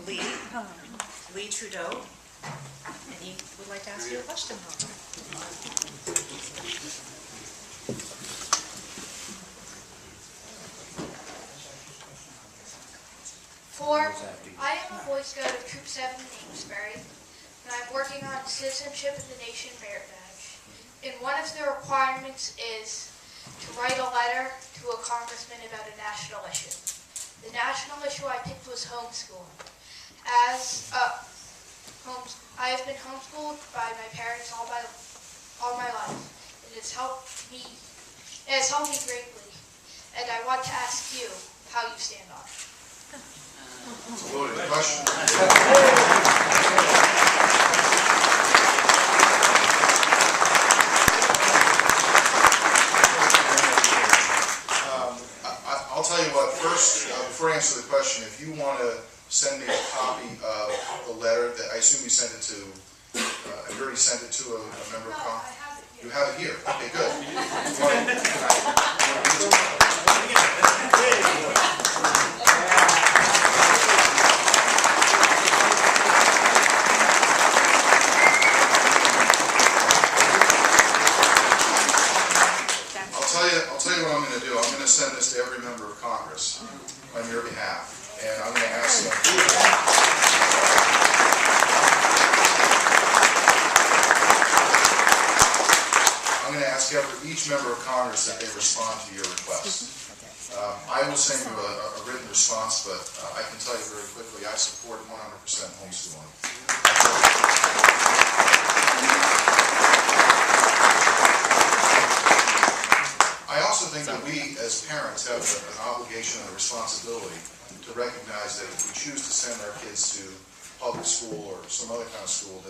Lee Trudeau, and he would like to ask you a question. I am a Boy Scout of Troop 7 in Amesbury, and I'm working on Citizenship of the Nation Merit Badge. And one of the requirements is to write a letter to a congressman about a national issue. The national issue I picked was homeschooling. I have been homeschooled by my parents all my life. It has helped me greatly, and I want to ask you how you stand on it. It's a loaded question. I'll tell you what, first, before I answer the question, if you want to send me a copy of the letter, that I assume you sent it to, you already sent it to a member of Congress? You have it here. Okay, good. I'll tell you what I'm going to do. I'm going to send this to every member of Congress on your behalf, and I'm going to ask them. I'm going to ask each member of Congress that they respond to your request. I will send you a written response, but I can tell you very quickly, I support 100% homeschooling. I also think that we, as parents, have an obligation and a responsibility to recognize that if we choose to send our kids to public school or some other kind of school,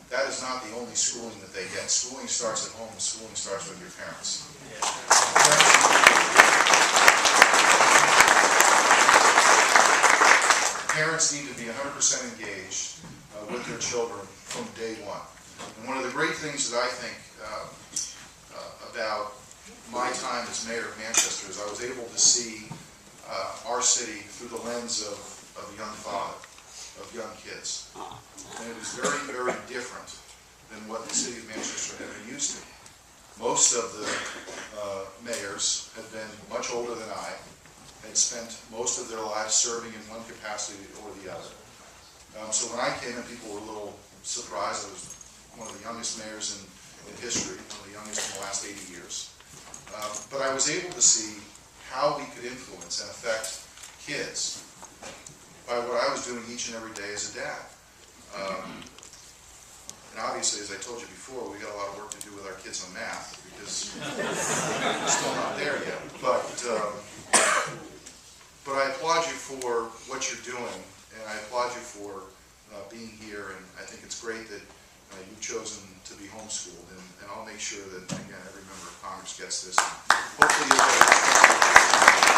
that is not the only schooling that they get. Schooling starts at home, and schooling starts with your parents. Parents need to be 100% engaged with their children from day one. And one of the great things that I think about my time as mayor of Manchester is I was able to see our city through the lens of a young father, of young kids. And it was very, very different than what the city of Manchester had been used to. Most of the mayors had been much older than I, had spent most of their lives serving in one capacity or the other. So when I came in, people were a little surprised. I was one of the youngest mayors in history, one of the youngest in the last 80 years. But I was able to see how we could influence and affect kids by what I was doing each and every day as a dad. And obviously, as I told you before, we got a lot of work to do with our kids on math because we're still not there yet. But I applaud you for what you're doing, and I applaud you for being here. And I think it's great that you've chosen to be homeschooled, and I'll make sure that, again, every member of Congress gets this. Hopefully you'll